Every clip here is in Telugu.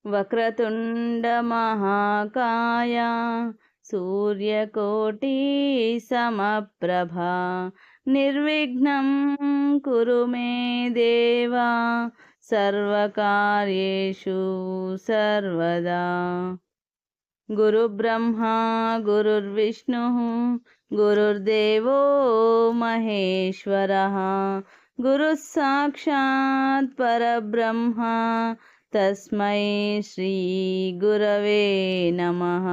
వక్రతుండ మహాకాయ సూర్యకోటి సమప్రభా నిర్విఘ్నం కురు మే దేవా సర్వకార్యేషు సర్వదా. గురుబ్రహ్మా గురుర్విష్ణుః గురుర్దేవో మహేశ్వరః గురుః సాక్షాత్ పరబ్రహ్మ తస్మై శ్రీ గురవే నమః.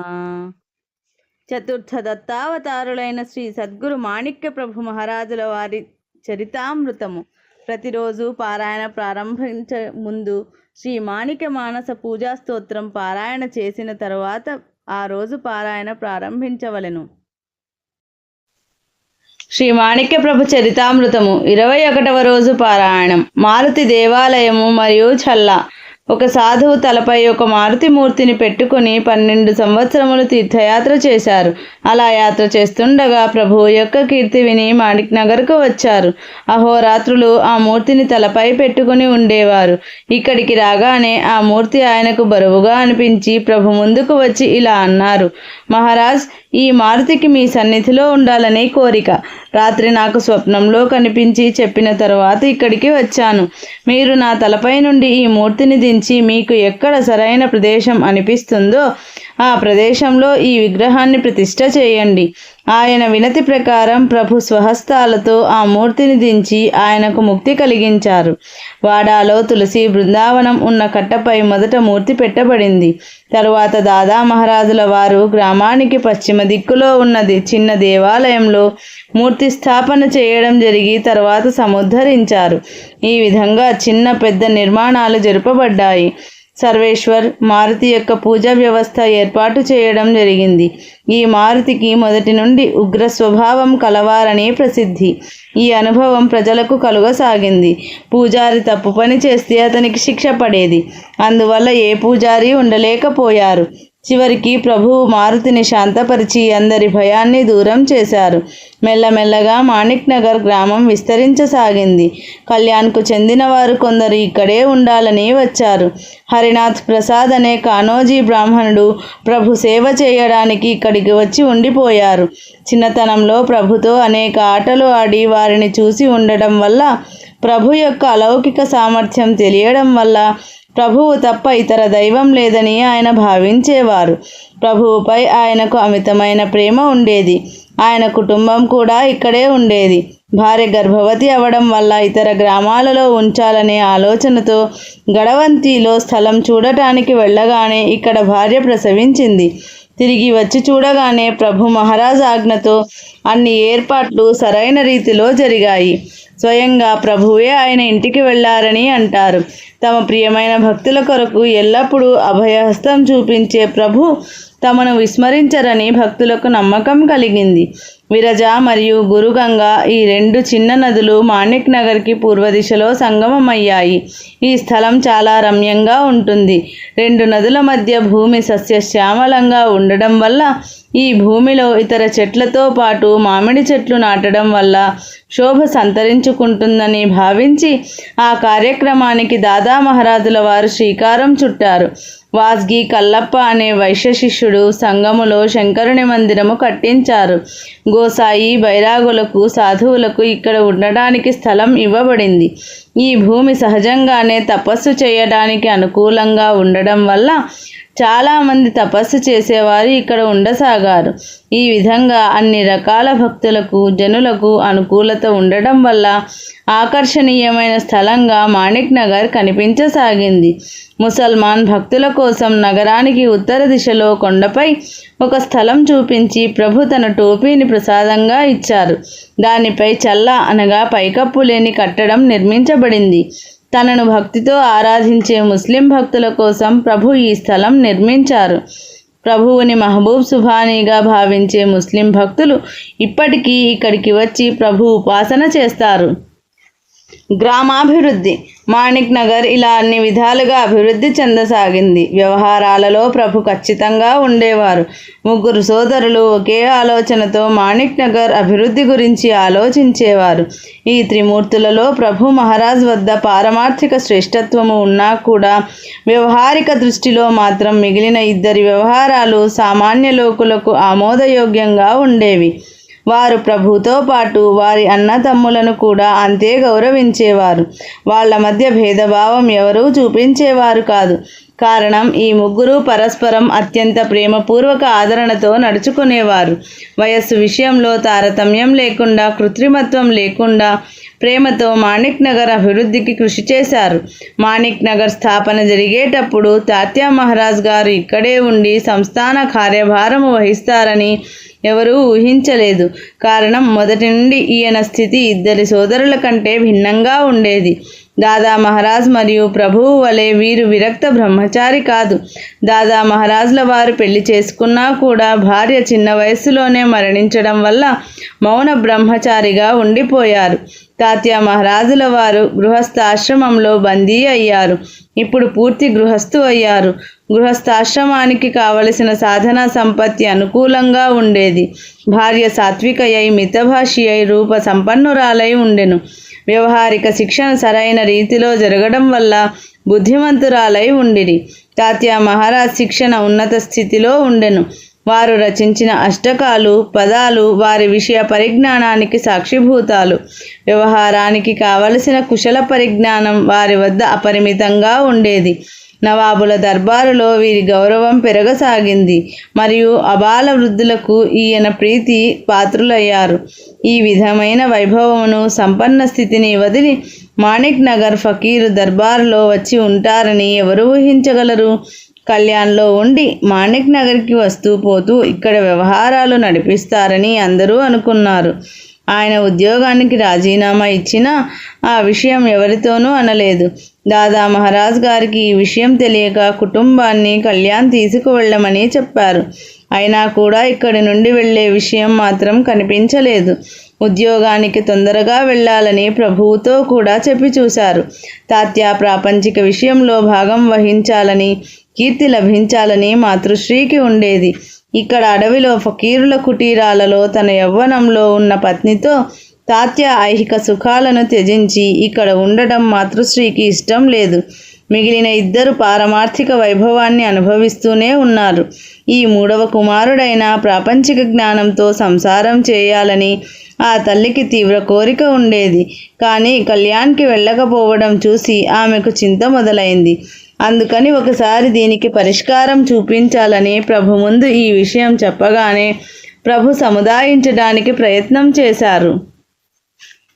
చతుర్థ దత్తావతారులైన శ్రీ సద్గురు మాణిక్య ప్రభు మహారాజుల వారి చరితామృతము ప్రతిరోజు పారాయణ ప్రారంభించే ముందు శ్రీ మాణిక్య మానస పూజా స్తోత్రం పారాయణ చేసిన తరువాత ఆ రోజు పారాయణ ప్రారంభించవలెను. శ్రీ మాణిక్య ప్రభు చరితామృతము 21వ రోజు పారాయణం. మారుతి దేవాలయము మరియు చల్లా. ఒక సాధువు తలపై ఒక మారుతి మూర్తిని పెట్టుకుని 12 సంవత్సరములు తీర్థయాత్ర చేశారు. అలా యాత్ర చేస్తుండగా ప్రభువు యొక్క కీర్తి విని మాణిక్ నగర్కు వచ్చారు. అహోరాత్రులు ఆ మూర్తిని తలపై పెట్టుకుని ఉండేవారు. ఇక్కడికి రాగానే ఆ మూర్తి ఆయనకు బరువుగా అనిపించి ప్రభు ముందుకు వచ్చి ఇలా అన్నారు: మహారాజ్, ఈ మారుతికి మీ సన్నిధిలో ఉండాలనే కోరిక రాత్రి నాకు స్వప్నంలో కనిపించి చెప్పిన తరువాత ఇక్కడికి వచ్చాను. మీరు నా తలపై నుండి ఈ మూర్తిని దించి మీకు ఎక్కడ సరైన ప్రదేశం అనిపిస్తుందో ఆ ప్రదేశంలో ఈ విగ్రహాన్ని ప్రతిష్ఠ చేయండి. ఆయన వినతి ప్రకారం ప్రభు స్వహస్తాలతో ఆ మూర్తిని దించి ఆయనకు ముక్తి కలిగించారు. వాడాలో తులసి బృందావనం ఉన్న కట్టపై మొదట మూర్తి పెట్టబడింది. తరువాత దాదా మహారాజుల వారు గ్రామానికి పశ్చిమ దిక్కులో ఉన్నది చిన్న దేవాలయంలో మూర్తి స్థాపన చేయడం జరిగి తర్వాత సముద్ధరించారు. ఈ విధంగా చిన్న పెద్ద నిర్మాణాలు జరుపబడ్డాయి. సర్వేశ్వర్ మారుతి యొక్క పూజా వ్యవస్థ ఏర్పాటు చేయడం జరిగింది. ఈ మారుతికి మొదటి నుండి ఉగ్ర స్వభావం కలవారని ప్రసిద్ధి. ఈ అనుభవం ప్రజలకు కలుగసాగింది. పూజారి తప్పు పని చేస్తే అతనికి శిక్ష పడేది. అందువల్ల ఏ పూజారి ఉండలేకపోయారు. చివరికి ప్రభువు మారుతిని శాంతపరిచి అందరి భయాన్ని దూరం చేశారు. మెల్లమెల్లగా మాణిక్ నగర్ గ్రామం విస్తరించసాగింది. కళ్యాణ్కు చెందిన వారు కొందరు ఇక్కడే ఉండాలని వచ్చారు. హరినాథ్ ప్రసాద్ అనే కానోజీ బ్రాహ్మణుడు ప్రభు సేవ చేయడానికి ఇక్కడికి వచ్చి ఉండిపోయారు. చిన్నతనంలో ప్రభుతో అనేక ఆటలు ఆడి వారిని చూసి ఉండడం వల్ల, ప్రభు యొక్క అలౌకిక సామర్థ్యం తెలియడం వల్ల ప్రభువు తప్ప ఇతర దైవం లేదని ఆయన భావించేవారు. ప్రభువుపై ఆయనకు అమితమైన ప్రేమ ఉండేది. ఆయన కుటుంబం కూడా ఇక్కడే ఉండేది. భార్య గర్భవతి అవడం వల్ల ఇతర గ్రామాలలో ఉంచాలనే ఆలోచనతో గడవంతిలో స్థలం చూడటానికి వెళ్ళగానే ఇక్కడ భార్య ప్రసవించింది. తిరిగి వచ్చి చూడగానే ప్రభు మహారాజ్ ఆజ్ఞతో అన్ని ఏర్పాట్లు సరైన రీతిలో జరిగాయి. స్వయంగా ప్రభువే ఆయన ఇంటికి వెళ్ళారని అంటారు. తమ ప్రియమైన భక్తుల కొరకు ఎల్లప్పుడూ అభయహస్తం చూపించే ప్రభు తమను విస్మరించరని భక్తులకు నమ్మకం కలిగింది. విరజ మరియు గురుగంగా ఈ 2 చిన్న నదులు మాణిక్ నగర్కి పూర్వ దిశలో సంగమమయ్యాయి. ఈ స్థలం చాలా రమ్యంగా ఉంటుంది. 2 నదుల మధ్య భూమి సస్యశ్యామలంగా ఉండడం వల్ల ఈ భూమిలో ఇతర చెట్లతో పాటు మామిడి చెట్లు నాటడం వల్ల శోభ సంతరించుకుంటుందని భావించి ఆ కార్యక్రమానికి దాదా మహారాజుల వారు శ్రీకారం చుట్టారు. వాస్గి కల్లప్ప అనే వైశ్య శిష్యుడు సంగములో శంకరుని మందిరము కట్టించారు. గోసాయి బైరాగులకు సాధువులకు ఇక్కడ ఉండడానికి స్థలం ఇవ్వబడింది. ఈ భూమి సహజంగానే తపస్సు చేయడానికి అనుకూలంగా ఉండడం వల్ల చాలామంది తపస్సు చేసేవారు ఇక్కడ ఉండసాగారు. ఈ విధంగా అన్ని రకాల భక్తులకు జనులకు అనుకూలత ఉండడం వల్ల ఆకర్షణీయమైన స్థలంగా మాణిక్ నగర్ కనిపించసాగింది. ముసల్మాన్ భక్తుల కోసం నగరానికి ఉత్తర దిశలో కొండపై ఒక స్థలం చూపించి ప్రభు తన టోపీని ప్రసాదంగా ఇచ్చారు. దానిపై చల్లా అనగా పైకప్పు లేని కట్టడం నిర్మించబడింది. తనను భక్తితో ఆరాధించే ముస్లిం భక్తుల కోసం ప్రభు ఈ స్థలం నిర్మించారు. ప్రభువుని మహబూబ్ సుభానీగా భావించే ముస్లిం భక్తులు ఇప్పటికీ ఇక్కడికి వచ్చి ప్రభు ఉపాసన చేస్తారు. గ్రామాభివృద్ధి. మాణిక్ నగర్ ఇలా అన్ని విధాలుగా అభివృద్ధి చెందసాగింది. వ్యవహారాలలో ప్రభు ఖచ్చితంగా ఉండేవారు. ముగ్గురు సోదరులు ఒకే ఆలోచనతో మాణిక్ నగర్ అభివృద్ధి గురించి ఆలోచించేవారు. ఈ త్రిమూర్తులలో ప్రభు మహారాజ్ వద్ద పారమార్థిక శ్రేష్టత్వము ఉన్నా కూడా వ్యవహారిక దృష్టిలో మాత్రం మిగిలిన ఇద్దరి వ్యవహారాలు సామాన్య లోకులకు ఆమోదయోగ్యంగా ఉండేవి. వారు ప్రభుతో పాటు వారి అన్నతమ్ములను కూడా అంతే గౌరవించేవారు. వాళ్ళ మధ్య భేదభావం ఎవరూ చూపించేవారు కాదు. కారణం, ఈ ముగ్గురు పరస్పరం అత్యంత ప్రేమపూర్వక ఆదరణతో నడుచుకునేవారు. వయస్సు విషయంలో తారతమ్యం లేకుండా, కృత్రిమత్వం లేకుండా ప్రేమతో మాణిక్ నగర్ అభివృద్ధికి కృషి చేశారు. మాణిక్ నగర్ స్థాపన జరిగేటప్పుడు తాత్యా మహారాజ్ గారు ఇక్కడే ఉండి సంస్థాన కార్యభారము వహిస్తారని ఎవరూ ఊహించలేదు. కారణం, మొదటి నుండి ఈయన స్థితి ఇద్దరి సోదరుల కంటే భిన్నంగా ఉండేది. దాదా మహారాజ్ మరియు ప్రభువు వలె వీరు విరక్త బ్రహ్మచారి కాదు. దాదా మహారాజ్ల వారు పెళ్లి చేసుకున్నా కూడా భార్య చిన్న వయస్సులోనే మరణించడం వల్ల మౌన బ్రహ్మచారిగా ఉండిపోయారు. తాత్యా మహారాజుల వారు గృహస్థాశ్రమంలో బందీ అయ్యారు. ఇప్పుడు పూర్తి గృహస్థు అయ్యారు. గృహస్థాశ్రమానికి కావలసిన సాధనా సంపత్తి అనుకూలంగా ఉండేది. భార్య సాత్వికయై, మితభాషి అయి, రూప సంపన్నురాలై ఉండెను. వ్యవహారిక శిక్షణ సరైన రీతిలో జరగడం వల్ల బుద్ధిమంతురాలై ఉండిరి. తాత్యా మహారాజ్ శిక్షణ ఉన్నత స్థితిలో ఉండెను. వారు రచించిన అష్టకాలు, పదాలు వారి విషయ పరిజ్ఞానానికి సాక్షిభూతాలు. వ్యవహారానికి కావలసిన కుశల పరిజ్ఞానం వారి వద్ద అపరిమితంగా ఉండేది. నవాబుల దర్బారులో వీరి గౌరవం పెరగసాగింది మరియు అబాల వృద్ధులకు ఈయన ప్రీతి పాత్రులయ్యారు. ఈ విధమైన వైభవమును, సంపన్న స్థితిని వదిలి మాణిక్ నగర్ ఫకీరు దర్బారులో వచ్చి ఉంటారని ఎవరు ఊహించగలరు? కళ్యాణ్లో ఉండి మాణిక్ నగర్కి వస్తూ పోతూ ఇక్కడ వ్యవహారాలు నడిపిస్తారని అందరూ అనుకున్నారు. ఆయన ఉద్యోగానికి రాజీనామా ఇచ్చినా ఆ విషయం ఎవరితోనూ అనలేదు. దాదా మహారాజ్ గారికి ఈ విషయం తెలియక కుటుంబాన్ని కళ్యాణ్ తీసుకువెళ్ళమని చెప్పారు. అయినా కూడా ఇక్కడి నుండి వెళ్ళే విషయం మాత్రం కనిపించలేదు. ఉద్యోగానికి తొందరగా వెళ్ళాలని ప్రభువుతో కూడా చెప్పి చూశారు. తాత్యా ప్రాపంచిక విషయంలో భాగం వహించాలని, కీర్తి లభించాలని మాతృశ్రీకి ఉండేది. ఇక్కడ అడవిలో ఫకీరుల కుటీరాలలో తన యవ్వనంలో ఉన్న పత్నితో తాత్య ఐహిక సుఖాలను త్యజించి ఇక్కడ ఉండటం మాతృశ్రీకి ఇష్టం లేదు. మిగిలిన ఇద్దరు పారమార్థిక వైభవాన్ని అనుభవిస్తూనే ఉన్నారు. ఈ మూడవ కుమారుడైన ప్రాపంచిక జ్ఞానంతో సంసారం చేయాలని ఆ తల్లికి తీవ్ర కోరిక ఉండేది. కానీ కళ్యాణ్కి వెళ్ళకపోవడం చూసి ఆమెకు చింత మొదలైంది. అందుకని ఒకసారి దీనికి పరిష్కారం చూపించాలని ప్రభు ముందు ఈ విషయం చెప్పగానే ప్రభు సముదాయించడానికి ప్రయత్నం చేశారు.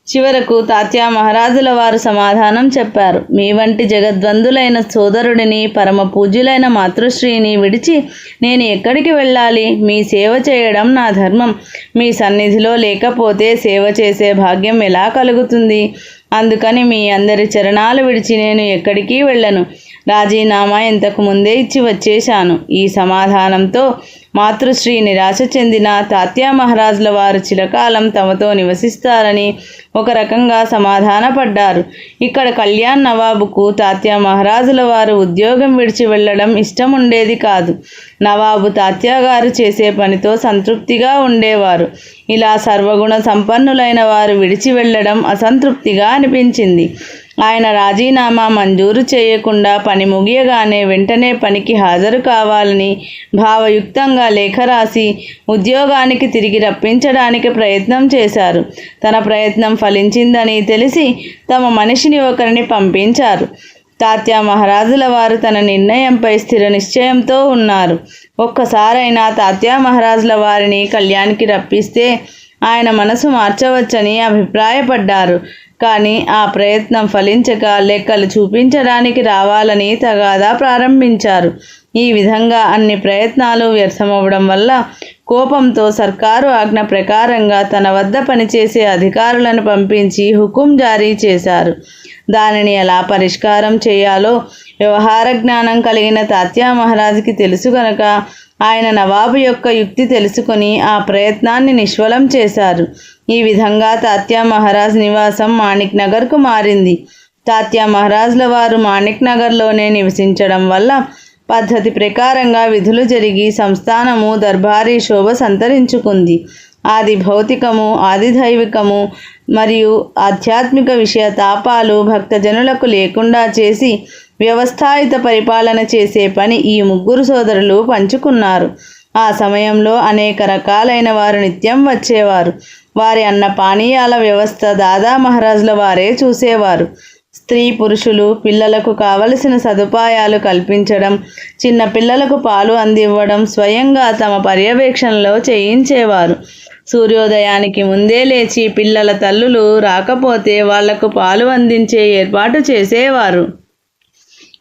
చివరకు తాత్యా మహారాజుల వారు సమాధానం చెప్పారు. మీ వంటి జగద్వందులైన సోదరుడిని, పరమ పూజ్యులైన మాతృశ్రీని విడిచి నేను ఎక్కడికి వెళ్ళాలి? మీ సేవ చేయడం నా ధర్మం. మీ సన్నిధిలో లేకపోతే సేవ చేసే భాగ్యం ఎలా కలుగుతుంది? అందుకని మీ అందరి చరణాలు విడిచి నేను ఎక్కడికి వెళ్ళను. రాజీనామా ఇంతకు ముందే ఇచ్చి వచ్చేశాను. ఈ సమాధానంతో మాతృశ్రీ నిరాశ చెందిన తాత్యా మహారాజుల వారు చిరకాలం తమతో నివసిస్తారని ఒక రకంగా సమాధానపడ్డారు. ఇక్కడ కళ్యాణ్ నవాబుకు తాత్యా మహారాజుల వారు ఉద్యోగం విడిచి వెళ్ళడం ఇష్టం ఉండేది కాదు. నవాబు తాత్యా గారు చేసే పనితో సంతృప్తిగా ఉండేవారు. ఇలా సర్వగుణ సంపన్నులైన వారు విడిచి వెళ్ళడం అసంతృప్తిగా అనిపించింది. ఆయన రాజీనామా మంజూరు చేయకుండా పని ముగియగానే వెంటనే పనికి హాజరు కావాలని భావయుక్తంగా లేఖ రాసి ఉద్యోగానికి తిరిగి రప్పించడానికి ప్రయత్నం చేశారు. తన ప్రయత్నం ఫలించిందని తెలిసి తమ మనిషిని ఒకరిని పంపించారు. తాత్యా మహారాజుల వారు తన నిర్ణయంపై స్థిర నిశ్చయంతో ఉన్నారు. ఒక్కసారైనా తాత్యా మహారాజుల వారిని కళ్యాణ్కి రప్పిస్తే ఆయన మనసు మార్చవచ్చని అభిప్రాయపడ్డారు. కానీ ఆ ప్రయత్నం ఫలించక లెక్కలు చూపించడానికి రావాలని తగాదా ప్రారంభించారు. ఈ విధంగా అన్ని ప్రయత్నాలు వ్యర్థమవడం వల్ల కోపంతో సర్కారు ఆజ్ఞ ప్రకారంగా తన వద్ద పనిచేసే అధికారులను పంపించి హుకుం జారీ చేశారు. దానిని ఎలా పరిష్కారం చేయాలో వ్యవహార జ్ఞానం కలిగిన తాత్యా మహారాజుకి తెలుసు కనుక ఆయన నవాబు యొక్క యుక్తి తెలుసుకుని ఆ ప్రయత్నాన్ని నిష్ఫలం చేశారు. ఈ విధంగా తాత్యా మహారాజ్ నివాసం మాణిక్ నగర్కు మారింది. తాత్యా మహారాజుల వారు మాణిక్ నగర్లోనే నివసించడం వల్ల పద్ధతి ప్రకారంగా విధులు జరిగి సంస్థానము దర్బారీ శోభ సంతరించుకుంది. ఆది భౌతికము, ఆది దైవికము మరియు ఆధ్యాత్మిక విషయ తాపాలు భక్తజనులకు లేకుండా చేసి వ్యవస్థాయుత పరిపాలన చేసే పని ఈ ముగ్గురు సోదరులు పంచుకున్నారు. ఆ సమయంలో అనేక రకాలైన వారు నిత్యం వచ్చేవారు. వారి అన్న పానీయాల వ్యవస్థ దాదా మహారాజుల వారే చూసేవారు. స్త్రీ పురుషులు పిల్లలకు కావలసిన సదుపాయాలు కల్పించడం, చిన్న పిల్లలకు పాలు అందివ్వడం స్వయంగా తమ పర్యవేక్షణలో చేయించేవారు. సూర్యోదయానికి ముందే లేచి పిల్లల తల్లులు రాకపోతే వాళ్లకు పాలు అందించే ఏర్పాటు చేసేవారు.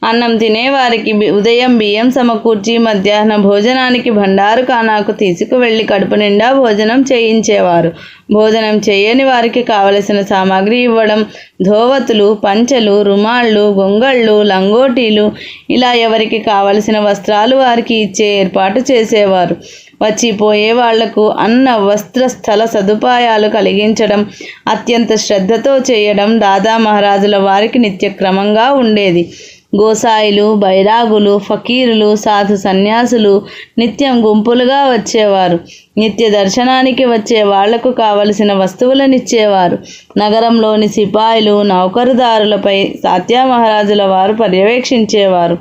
అన్నం తినేవారికి ఉదయం బియ్యం సమకూర్చి మధ్యాహ్న భోజనానికి భండారు ఖానాకు తీసుకువెళ్ళి కడుపు నిండా భోజనం చేయించేవారు. భోజనం చేయని వారికి కావలసిన సామాగ్రి ఇవ్వడం, ధోవతులు, పంచెలు, రుమాళ్ళు, గొంగళ్ళు, లంగోటీలు ఇలా ఎవరికి కావలసిన వస్త్రాలు వారికి ఇచ్చే ఏర్పాటు చేసేవారు. వచ్చిపోయే వాళ్లకు అన్న వస్త్ర స్థల సదుపాయాలు కలిగించడం అత్యంత శ్రద్ధతో చేయడం దాదా మహారాజుల వారికి నిత్యక్రమంగా ఉండేది. గోసాయిలు, బైరాగులు, ఫకీరులు, సాధు సన్యాసులు నిత్యం గుంపులుగా వచ్చేవారు. నిత్య దర్శనానికి వచ్చే వాళ్లకు కావలసిన వస్తువులనిచ్చేవారు. నగరంలోని సిపాయిలు, నౌకరుదారులపై తాత్యా మహారాజుల వారు పర్యవేక్షించేవారు.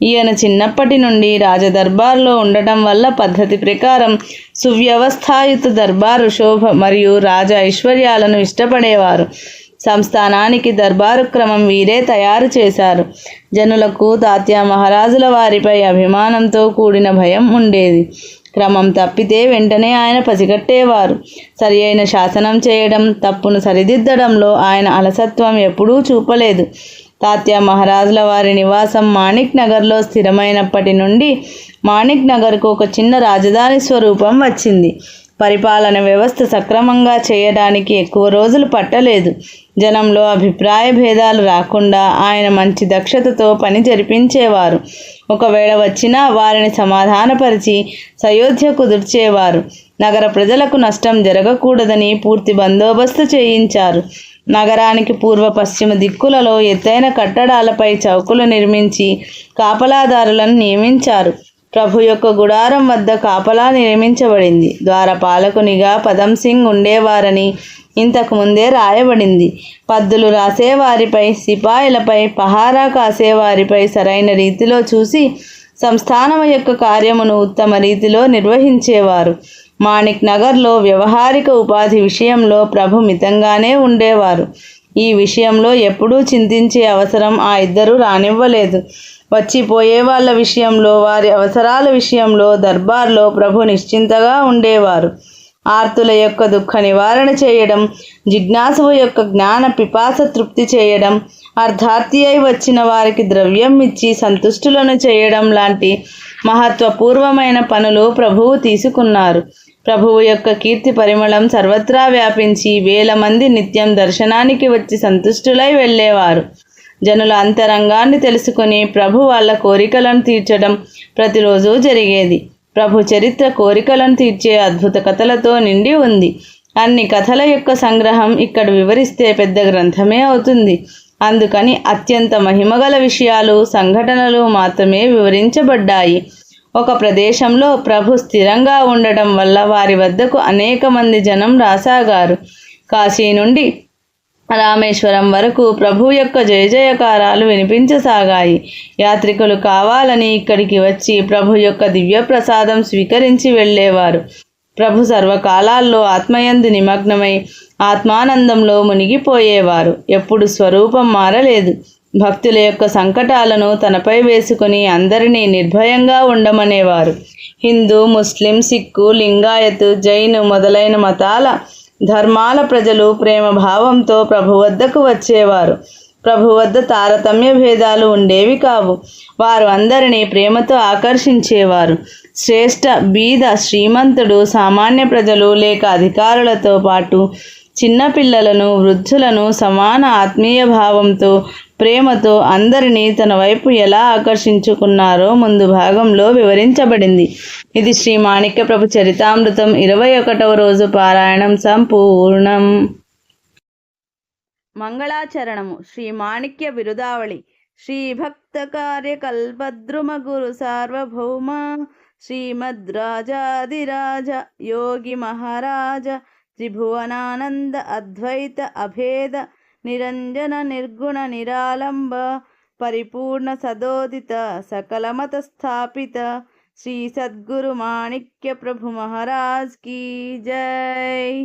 ఈయన చిన్నప్పటి నుండి రాజదర్బార్లో ఉండటం వల్ల పద్ధతి ప్రకారం సువ్యవస్థాయుత దర్బారు శోభ మరియు రాజ ఐశ్వర్యాలను ఇష్టపడేవారు. సంస్థానానికి దర్బారు క్రమం వీరే తయారు చేశారు. జనులకు తాత్యా మహారాజుల వారిపై అభిమానంతో కూడిన భయం ఉండేది. క్రమం తప్పితే వెంటనే ఆయన పసిగట్టేవారు. సరి అయిన శాసనం చేయడం, తప్పును సరిదిద్దడంలో ఆయన అలసత్వం ఎప్పుడూ చూపలేదు. తాత్యా మహారాజుల వారి నివాసం మాణిక్ నగర్లో స్థిరమైనప్పటి నుండి మాణిక్ నగర్కు ఒక చిన్న రాజధాని స్వరూపం వచ్చింది. పరిపాలన వ్యవస్థ సక్రమంగా చేయడానికి ఎక్కువ రోజులు పట్టలేదు. జనంలో అభిప్రాయ భేదాలు రాకుండా ఆయన మంచి దక్షతతో పని జరిపించేవారు. ఒకవేళ వచ్చినా వారిని సమాధానపరిచి సయోధ్య కుదుర్చేవారు. నగర ప్రజలకు నష్టం జరగకూడదని పూర్తి బందోబస్తు చేయించారు. నగరానికి పూర్వ పశ్చిమ దిక్కులలో ఎత్తైన కట్టడాలపై చౌకులు నిర్మించి కాపలాదారులను నియమించారు. ప్రభు యొక్క గుడారం వద్ద కాపలా నియమించబడింది. ద్వారపాలకునిగా పదం సింగ్ ఉండేవారని ఇంతకు ముందే రాయబడింది. పద్దులు రాసేవారిపై, సిపాయిలపై, పహారా కాసేవారిపై సరైన రీతిలో చూసి సంస్థానం యొక్క కార్యమును ఉత్తమ రీతిలో నిర్వహించేవారు. మాణిక్ నగర్లో వ్యవహారిక ఉపాధి విషయంలో ప్రభు మితంగానే ఉండేవారు. ఈ విషయంలో ఎప్పుడూ చింతించే అవసరం ఆ ఇద్దరు రానివ్వలేదు. వచ్చిపోయే వాళ్ళ విషయంలో, వారి అవసరాల విషయంలో దర్బార్లో ప్రభు నిశ్చింతగా ఉండేవారు. ఆర్తుల యొక్క దుఃఖ నివారణ చేయడం, జిజ్ఞాసువు యొక్క జ్ఞాన పిపాస తృప్తి చేయడం, అర్ధార్థి అయి వచ్చిన వారికి ద్రవ్యం ఇచ్చి సంతుష్టులను చేయడం లాంటి మహత్వపూర్వమైన పనులు ప్రభువు తీసుకున్నారు. ప్రభువు యొక్క కీర్తి పరిమళం సర్వత్రా వ్యాపించి వేల మంది నిత్యం దర్శనానికి వచ్చి సంతుష్టులై వెళ్ళేవారు. జనుల అంతరంగాన్ని తెలుసుకుని ప్రభు వాళ్ళ కోరికలను తీర్చడం ప్రతిరోజు జరిగేది. ప్రభు చరిత్ర కోరికలను తీర్చే అద్భుత కథలతో నిండి ఉంది. అన్ని కథల యొక్క సంగ్రహం ఇక్కడ వివరిస్తే పెద్ద గ్రంథమే అవుతుంది. అందుకని అత్యంత మహిమగల విషయాలు, సంఘటనలు మాత్రమే వివరించబడ్డాయి. ఒక ప్రదేశంలో ప్రభు స్థిరంగా ఉండటం వల్ల వారి వద్దకు అనేక మంది జనం రాసాగారు. కాశీ నుండి రామేశ్వరం వరకు ప్రభు యొక్క జయ జయకారాలు వినిపించసాగాయి. యాత్రికులు కావాలని ఇక్కడికి వచ్చి ప్రభు యొక్క దివ్య ప్రసాదం స్వీకరించి వెళ్ళేవారు. ప్రభు సర్వకాలాల్లో ఆత్మయందు నిమగ్నమై ఆత్మానందంలో మునిగిపోయేవారు. ఎప్పుడు స్వరూపం మారలేదు. భక్తుల యొక్క సంకటాలను తనపై వేసుకుని అందరినీ నిర్భయంగా ఉండమనేవారు. హిందూ, ముస్లిం, సిక్కు, లింగాయత్, జైను మొదలైన మతాల ధర్మాల ప్రజలు ప్రేమ భావంతో ప్రభు వద్దకు వచ్చేవారు. ప్రభు వద్ద తారతమ్య భేదాలు ఉండేవి కావు. వారు అందరినీ ప్రేమతో ఆకర్షించేవారు. శ్రేష్ఠ, బీద, శ్రీమంతుడు, సామాన్య ప్రజలు లేక అధికారులతో పాటు చిన్నపిల్లలను, వృద్ధులను సమాన ఆత్మీయ భావంతో, ప్రేమతో అందరినీ తన వైపు ఎలా ఆకర్షించుకున్నారో ముందు భాగంలో వివరించబడింది. ఇది శ్రీ మాణిక్య ప్రభు చరితామృతం 21వ రోజు పారాయణం సంపూర్ణం. మంగళాచరణము. శ్రీ మాణిక్య బిరుదావళి. శ్రీ భక్త కార్యకల్పద్రుమ గురు సార్వభౌమ శ్రీమద్ రాజాదిరాజ యోగి మహారాజ త్రిభువనానంద అద్వైత అభేద నిరంజన నిర్గుణ నిరాలంబ పరిపూర్ణ సదోదిత సకలమత స్థాపిత శ్రీ సద్గురు మాణిక్య ప్రభు మహారాజ్ కీ జై.